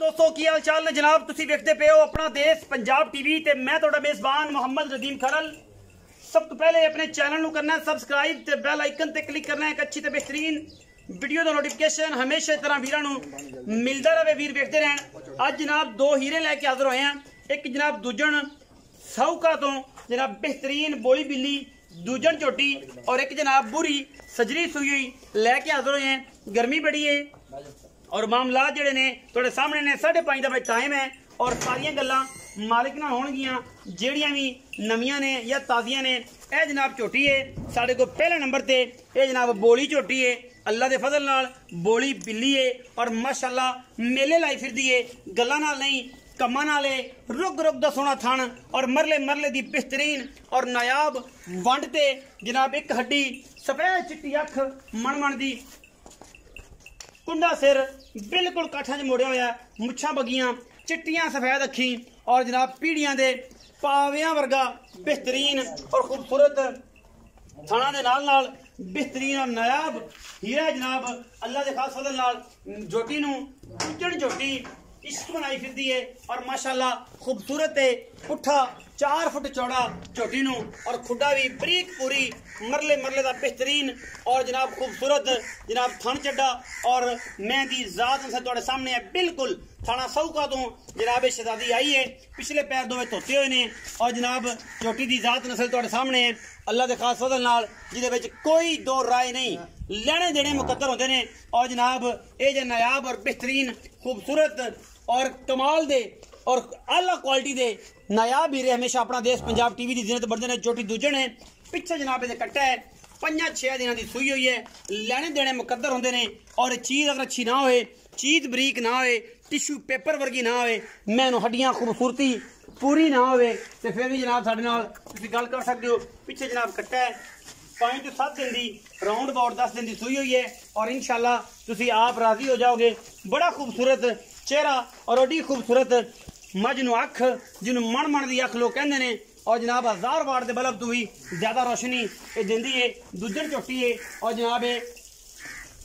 दोस्तों की हाल चाल ने जनाब तुसी देखते पे हो अपना देश पंजाब टीवी ते मैं थोड़ा मेजबान मोहम्मद रदीम खरल। सब तो पहले अपने चैनल नू करना है सब्सक्राइब ते बेल आइकन ते क्लिक करना है एक अच्छी ते बेहतरीन वीडियो दा नोटिफिकेशन हमेशा तरह वीरां नू मिलदा रहे, वीर देखते रहन। आज जनाब दो हीरे लेके हाजिर होए हैं। एक जनाब दूजन साहूका तो जनाब बेहतरीन बोली बिल्ली दूजन चोटी और एक जनाब बुरी सजरी सुई हुई लैके हाजिर हुए हैं। गर्मी बड़ी है और मामला जेडे ने थोड़े सामने ने 5:30 का टाइम है और सारिया गल्लां मालिक नाल होणगियां जेड़ियां भी नवियां ने या ताजियां ने। यह जनाब झोटी है साढ़े को पहले नंबर ते यह जनाब बोली झोटी है, अल्लाह के फजल नाल बोली बिल्ली है और माशाअल्लाह मेले लाई फिरदी है। गल्लां नाल नहीं कम्मा नाल है, रुग रुग दा सोना थन और मरले मरले दी बेहतरीन और नायाब वंड ते जनाब एक हड्डी सफेद चिट्टी अख मन मन दी कुंडा सिर बिल्कुल काठा च मोड़िया होया, मुछां बगियां चिट्टियां सफेद अखी और जनाब पीढ़ियां दे पावियां वर्गा बेहतरीन और खूबसूरत थाना दे नाल बेहतरीन और नायाब हीरा जनाब अल्लाह के खास फजल नाल झोटी नू उजड़ झोटी इश्क बनाई फिरदी है और माशाअल्लाह खूबसूरत है। पुट्ठा 4 फुट चौड़ा झोटी नू और खुड्डा भी बरीक पूरी मरले मरले दा बेहतरीन और जनाब खूबसूरत जनाब थन चड्डा और मैं दी जात से तुहाडे सामने है। बिल्कुल थाना साहूका तो जनाब शहजादी आई है, पिछले पैर दोवें धोते हुए ने और जनाब झोटी दी जात नस्ल तुहाडे सामने है अल्लाह के खास फजल नाल जिहदे विच कोई दो राय नहीं, लेने देने मुकद्दर होंदे ने और जनाब ये जो नायाब और बेहतरीन खूबसूरत और कमाल दे और आला क्वालिटी दे नायाब हीरे हमेशा अपना देश पंजाब टीवी की जिन्नत बढ़ते हैं। चोटी दूजन है पिछे जनाब ये कट्टा है 5-6 दिन की सुई हुई है, लेने देने मुकद्दर होंदे ने और चीज़ अगर अच्छी ना होए चीज़ बरीक ना होए टिश्यू पेपर वर्गी ना होए मैनू हड्डियां खूबसूरती पूरी ना होए तो फिर भी जनाब साडे नाल तुसीं गल कर सकते हो। पिछे जनाब कट्टा है 5 to 7 दिन की राउंड अबाउट 10 दिन की सुई हुई है और इंशाल्लाह तुसीं आप राजी हो जाओगे। बड़ा खूबसूरत चेहरा और ओडी खूबसूरत मज नू अख जिन्होंने मन मन की अख लोग कहते हैं और जनाब 1000 वाट के बल्ब तो भी ज्यादा रोशनी ये देंदी है। दूजन झोटी है और जनाब ये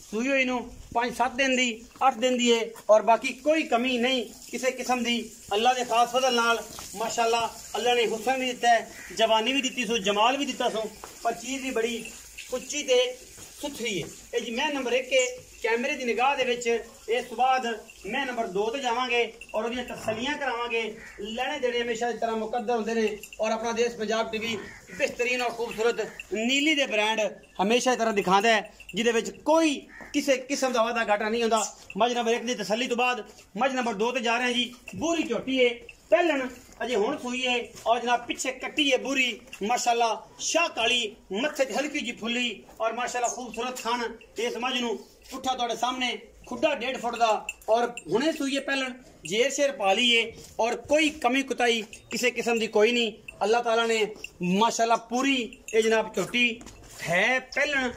सुई हुई नू 5-7 दिन की 8 दिन की है और बाकी कोई कमी नहीं किसी किस्म की। अल्लाह के खास फजल नाल माशाअल्लाह अल्लाह ने हुसन भी दिता है, जवानी भी दी सो, जमाल भी दिता सो, पर चीज़ भी बड़ी उच्ची ते सुथरी है। ये जी मैं नंबर 1 है कैमरे की निगाह दे विच इस बाद मैं नंबर 2 ते जावांगे और उहदियां तसल्लियां करावांगे। लेने देने हमेशा इस तरह मुकद्दर होंदे ने और अपना देश पंजाब टीवी बेहतरीन और खूबसूरत नीली दे ब्रांड हमेशा इस तरह दिखाता है जिहदे विच कोई किसी किस्म का वादा घाटा नहीं होंदा। मज नंबर 1 की तसल्ली तो बाद मज नंबर 2 ते जा रहे हैं जी। बुरी झोटी है पहलन अजे हुण सुई है और जनाब पिछे कट्टी है बुरी माशाअल्लाह शाह काली मत्थे हल्की जी फुल्ली और माशाअल्लाह खूबसूरत खान इस मज नू पुट्ठा तुहाडे सामने खुड्डा 1.5 फुट का और हुणे सुई है पहलन जेर शेर पा ली है और कोई कमी कुताई किसी किस्म की कोई नहीं। अल्लाह ताला ने माशाअल्लाह पूरी ये जनाब झोटी है पहलन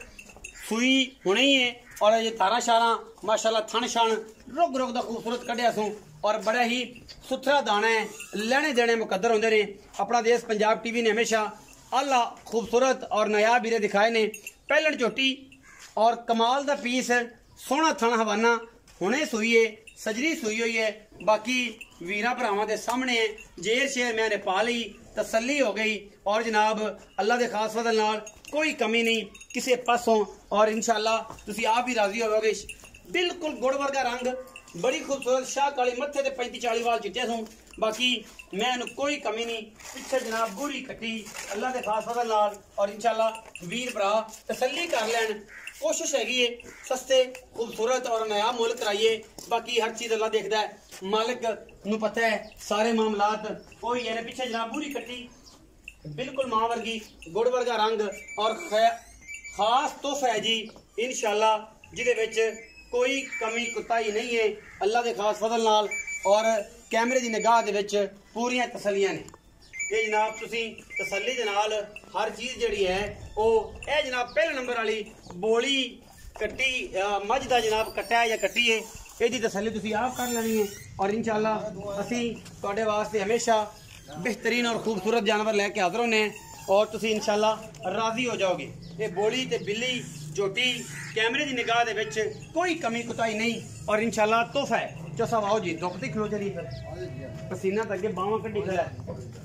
सुई हुणे ही है और ये तारा शारा माशाअल्लाह थन शान रुग रुग दा खूबसूरत कढ़िया सूं और बड़ा ही सुथरा दाना है, लेने देने मुकद्दर होंदे ने। अपना देश पंजाब टीवी ने हमेशा आला खूबसूरत और नायाब हीरे दिखाए ने। पहलन झोटी और कमाल दा पीस सोहना थन हवाना हुणे सुई है सजरी सुई हुई है। बाकी वीरां भरावां दे सामने जेर शेर मैंने पा ली तसल्ली हो गई और जनाब अल्लाह के खास फजल नाल कोई कमी नहीं किसी पासों और इंशाअल्लाह तुसीं आप भी राजी होवोगे। बिल्कुल गुड़ वर्गा रंग बड़ी खूबसूरत शाह काली मत्थे ते 35-40 वाल चिट्टे सूं। बाकी मैं कोई कमी नहीं पिछे जनाब बुरी कट्टी अल्लाह के खास फजल नाल और इंशाअल्लाह वीर भरा तसल्ली कर लैन। कोशिश हैगी है सस्ते खूबसूरत और नया मुल्क कराइए। बाकी हर चीज़ अल्लाह देखता है, मालिक नू पता है सारे मामलात कोई है। पिछे जनाब बुरी कट्टी बिल्कुल मां वर्गी गुड़ वर्गा रंग और खास तोहफा है जी इंशाअल्लाह जिहदे विच कोई कमी कुताई नहीं है अल्लाह के खास फजल नाल और कैमरे की निगाह दे विच पूरियां तसल्लियां ने। ये जनाब तुसीं तसल्ली दे नाल हर चीज़ जिहड़ी है वो ए जनाब पहले नंबर वाली बोली कट्टी मज दा जनाब कट्टा है या कट्टी है ਇਹਦੀ तसल्ली तुसीं आप कर लेनी है और इंशाअल्लाह असीं तुहाडे वास्ते हमेशा बेहतरीन और खूबसूरत जानवर लैके हाज़र होने और तुसीं इंशाअल्लाह राजी हो जाओगे। ये बोली ते बिल्ली झोटी कैमरे की निगाह दे विच कोई कमी कुताई नहीं और इंशाअल्लाह तोहफा है। चो सब आओ जी धुप दी खलो चली फिर पसीना तो अगे बावां कड्डी खड़ा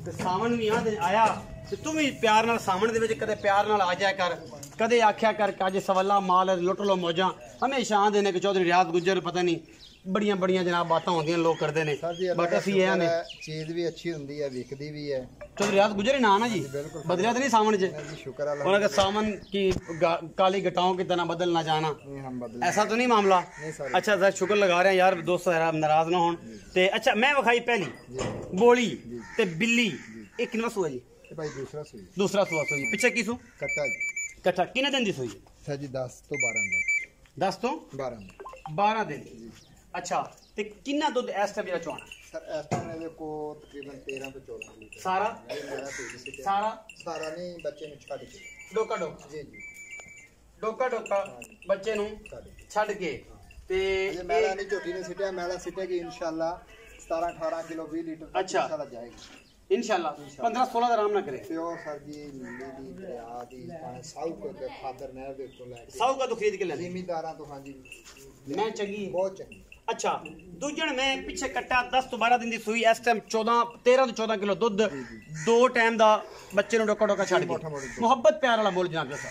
ते सावन भी आया ते तू भी प्यार नाल सावन दे विच कदे प्यार नाल आ जाया कर कदे आख्या कर कि अज सवला माल लुट लो मौजा हमेशा आंदे ने कि चौधरी रियाज गुजर पता नहीं बड़ियां बड़ियां जनाब बातां होंदियां लोग करदे ने बट असीं ये ने चीज भी अच्छी हुंदी है विकदी भी है चौधरी रियाज गुजर ही ना ना जी बदलिया तो नहीं सावन च शुक्र अल्लाह उन्होंने सावन की काली घटाओं की तरह बदल ना जाना हम बदल ऐसा तो नहीं मामला अच्छा सर शुक्र लगा रहे हैं यार दोस्त नाराज ना हो अच्छा मैं विखाई पहली बोली ते बिल्ली एक कितना सूआ जी भाई दूसरा सूआ सूई पिछे की सू कट्टा जी कट्टा किने दिन दी सूई सर जी 10 तो 12 दिन 10 तो 12 दिन अच्छा ते कितना दूध इस टाइम मेरा चुआना सर इस टाइम मेरे को तकरीबन 13 तो 14 लीटर सारा सारा नहीं बच्चे नु छड़ के डोका जी डोका बच्चे नु छड़ के ते ये मैला नहीं झोटी ने सिटिया मैला सिटेगी इंशाल्लाह 17 18 किलो 20 लीटर अच्छा इंशाल्लाह जाएगी इंशाल्लाह 15-16 आराम ना करे प्योर सर जी नीली दी दरिया दी साउ को खादर नहर दे तो ले साउ का तो खरीद के ले जिम्मेदारां तो हां जी मैं चंगी बहुत चंगी अच्छा दूजण में पीछे कट्टा 10 तो 12 दिन दी सूई इस टाइम 13 तो 14 किलो दूध दो टाइम दा बच्चे नु डोका छड़ के मोहब्बत प्यार वाला बोल जनाब सर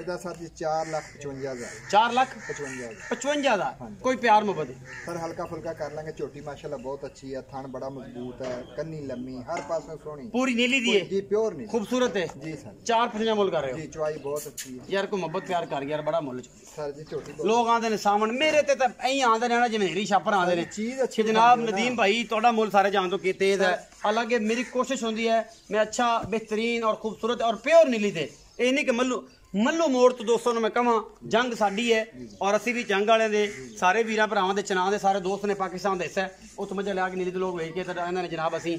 एदा सर जी 4,55,000 4,55,000 कोई प्यार मोहब्बत सर हल्का फुल्का कर लेंगे छोटी माशाल्लाह बहुत अच्छी है थान बड़ा मजबूत है कन्नी लम्मी हर पास में सोनी पूरी नीली दी है जी प्योर नीली खूबसूरत है जी सर 4,55 मोल कर रहे हो जी चवाई बहुत अच्छी है यार को मोहब्बत प्यार कर यार बड़ा मोल सर जी छोटी लोग आंदे ने सावन मेरे ते ऐ आंदे ने जिवें हेरी छापर आंदे ने चीज अच्छी जनाब नदीम भाई तोड़ा मुल सारे जान तो कि तेज है हालांकि मेरी कोशिश होती है मैं अच्छा बेहतरीन और खूबसूरत और प्योर नीली थे ये नहीं कि मल्लू मोड़ तो दोस्तों ने मैं कहा जंग साडी है और असी भी जंग वाले दे सारे वीर भरावां दे चना दे सारे दोस्त ने पाकिस्तान का हिस्सा है उस मजा लिया कि नीली दे लोग वेच के इन्होंने जनाब असी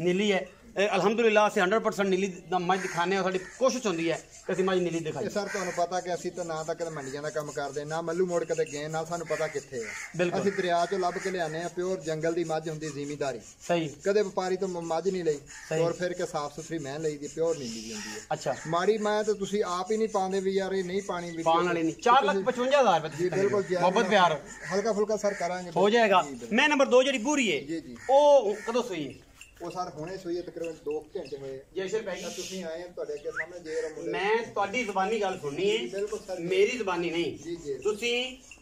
नीली है अलहमदुलिल्लाह असीं 100% नीली मझ दिखाने साडी कोशिश होती है कि असीं मझ नीली दिखाई सर तुहानूं पता कि असीं तो ना तो कदे मंडियां दा काम करदे ना मल्लू मोड़ कदे गए ना सानूं पता कित्थे है असीं दरिया चों लभ के लिआने आ प्योर जंगल दी मझ हुंदी जिमीदारी सही कदे व्यापारी तो मझ नहीं लई और फिर के साफ सुथरी मैं लई दी प्योर नीली दी हुंदी है अच्छा माड़ी मैं तो तुसीं आप ही नहीं पांदे भी यार ये नहीं पानी भी पान वाली नहीं 4,55,000 जी बिल्कुल मोहब्बत प्यार हल्का फुल्का सर करांगे हो जाएगा मैं नंबर 2 जेडी पूरी है जी जी ओ कदों सुई है ਉਹ ਸਰ ਹੁਣੇ ਸੋਈਏ ਤਕਰੀਬਨ 2 ਘੰਟੇ ਹੋਏ ਜੈਸ਼ਰ ਭਾਈ ਤੁਸੀਂ ਆਏ ਤੁਹਾਡੇ ਅੱਗੇ ਸਾਹਮਣੇ ਜੇ ਮੁੰਡੇ ਮੈਂ ਤੁਹਾਡੀ ਜ਼ੁਬਾਨੀ ਗੱਲ ਸੁਣਨੀ ਹੈ ਬਿਲਕੁਲ ਸਰ ਮੇਰੀ ਜ਼ੁਬਾਨੀ ਨਹੀਂ ਜੀ ਜੀ ਤੁਸੀਂ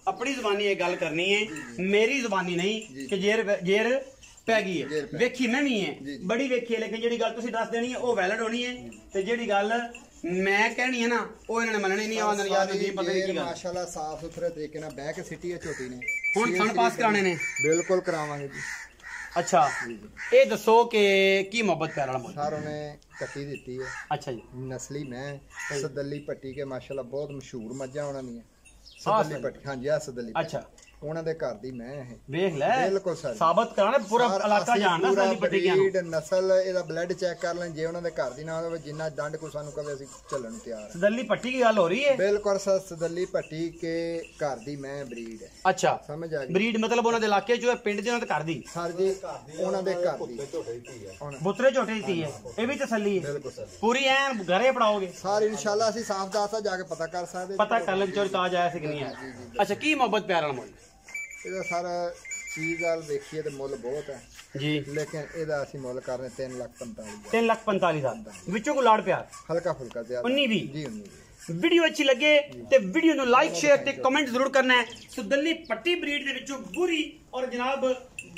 ਆਪਣੀ ਜ਼ੁਬਾਨੀ ਇਹ ਗੱਲ ਕਰਨੀ ਹੈ ਮੇਰੀ ਜ਼ੁਬਾਨੀ ਨਹੀਂ ਕਿ ਜੇਰ ਪੈ ਗਈ ਹੈ ਵੇਖੀ ਮੈਂ ਵੀ ਹੈ ਬੜੀ ਵੇਖੀ ਹੈ ਲੇਕਿਨ ਜਿਹੜੀ ਗੱਲ ਤੁਸੀਂ ਦੱਸ ਦੇਣੀ ਹੈ ਉਹ ਵੈਲਿਡ ਹੋਣੀ ਹੈ ਤੇ ਜਿਹੜੀ ਗੱਲ ਮੈਂ ਕਹਿਣੀ ਹੈ ਨਾ ਉਹ ਇਹਨਾਂ ਨੇ ਮੰਨਣੀ ਨਹੀਂ ਆਉਂਦਾ ਯਾਰ ਨਹੀਂ ਪਤਾ ਨਹੀਂ ਕੀ ਗੱਲ ਮਾਸ਼ਾਅੱਲਾ ਸਾਫ ਸੁਥਰੇ ਤਰੀਕੇ ਨਾਲ ਬਹਿ ਕੇ ਸਿੱਟੀ ਹੈ ਝੋਟੀ ਨੇ ਹੁਣ ਥਣ ਪਾਸ ਕਰਾਣੇ ਨੇ ਬਿਲਕੁਲ ਕਰਾਵਾਂਗੇ ਜੀ अच्छा ये दसो कि की मोहब्बत प्यार वाला सर उन्हें कट्टी दी है अच्छा जी नस्ली मैं सदली पट्टी के माशाल्लाह बहुत मशहूर मज्जा होना नहीं है सदली पट्टी हां जी सदली अच्छा ਉਹਨਾਂ ਦੇ ਘਰ ਦੀ ਮੈਂ ਇਹ ਵੇਖ ਲੈ ਬਿਲਕੁਲ ਸਰ ਸਾਬਤ ਕਰਾਣਾ ਪੂਰਾ ਇਲਾਕਾ ਜਾਣਦਾ ਸਾਡੀ ਪੱਟੀ ਗਿਆ ਬਰੀਡ ਨਸਲ ਇਹਦਾ ਬਲੱਡ ਚੈੱਕ ਕਰ ਲੈਣ ਜੇ ਉਹਨਾਂ ਦੇ ਘਰ ਦੀ ਨਾ ਹੋਵੇ ਜਿੰਨਾ ਡੰਡ ਕੋ ਸਾਨੂੰ ਕਵੇ ਅਸੀਂ ਚੱਲਣ ਨੂੰ ਤਿਆਰ ਸਦੱਲੀ ਪੱਟੀ ਦੀ ਗੱਲ ਹੋ ਰਹੀ ਹੈ ਬਿਲਕੁਲ ਸਰ ਸਦੱਲੀ ਪੱਟੀ ਕੇ ਘਰ ਦੀ ਮੈਂ ਬਰੀਡ ਹੈ ਅੱਛਾ ਸਮਝ ਆ ਗਈ ਬਰੀਡ ਮਤਲਬ ਉਹਨਾਂ ਦੇ ਇਲਾਕੇ ਚੋਂ ਹੈ ਪਿੰਡ ਦੇ ਉਹਨਾਂ ਦੇ ਘਰ ਦੀ ਸਰ ਜੀ ਉਹਨਾਂ ਦੇ ਘਰ ਦੀ ਬੁੱਤਰੇ ਝੋਟੇ ਦੀ ਹੈ ਇਹ ਵੀ ਤਸੱਲੀ ਹੈ ਬਿਲਕੁਲ ਸਰ ਪੂਰੀ ਐਨ ਘਰੇ ਪੜਾਓਗੇ ਸਰ ਇਨਸ਼ਾਅੱਲਾ ਅਸੀਂ ਸਾਫ਼ ਦਾਤਾ ਜਾ ਕੇ ਪਤਾ ਕਰ ਸਕਦੇ ਪਤਾ ਕਰ ਲੈ ਚੋਰ ਤਾਜ ਆਇਆ ਸੀ ਕਿ ਨਹੀਂ ਆਇਆ ਅੱਛਾ ਕੀ ਮੁਹੱਬਤ ਪਿਆਰ ਵਾਲਾ ਮੁੱਲ ਇਹਦਾ ਸਾਰਾ ਚੀਜ਼ ਵਾਲ ਵੇਖੀਏ ਤੇ ਮੁੱਲ ਬਹੁਤ ਹੈ ਜੀ ਲੇਕਿਨ ਇਹਦਾ ਅਸੀਂ ਮੁੱਲ ਕਰ ਰਹੇ 3,45,000 3,45,000 ਵਿੱਚੋਂ ਕੋ ਲਾੜ ਪਿਆਰ ਹਲਕਾ ਫੁਲਕਾ ਜ਼ਿਆਦਾ 19 ਜੀ 19 वीडियो अच्छी लगे तो वीडियो ਨੂੰ ਲਾਈਕ ਸ਼ੇਅਰ ਤੇ ਕਮੈਂਟ ਜ਼ਰੂਰ ਕਰਨਾ ਹੈ ਸੁਦੱਲੀ ਪੱਟੀ ਬਰੀਡ ਦੇ ਵਿੱਚੋਂ ਬੁਰੀ ਔਰ ਜਨਾਬ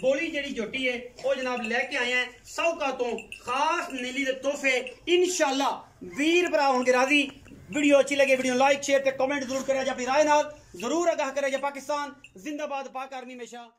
ਬੋਲੀ ਜਿਹੜੀ ਝੋਟੀ ਹੈ ਉਹ ਜਨਾਬ ਲੈ ਕੇ ਆਏ ਆ ਸੌਕਾ ਤੋਂ ਖਾਸ ਨੀਲੀ ਦੇ ਤੋਹਫੇ ਇਨਸ਼ਾਅੱਲਾ ਵੀਰ ਭਰਾ ਹੋਣਗੇ ਰਾਜ਼ੀ वीडियो अच्छी लगे वीडियो लाइक शेयर ते कमेंट जरूर करें अपनी राय नाल जरूर आगाह करें पाकिस्तान जिंदाबाद पाक आर्मी हमेशा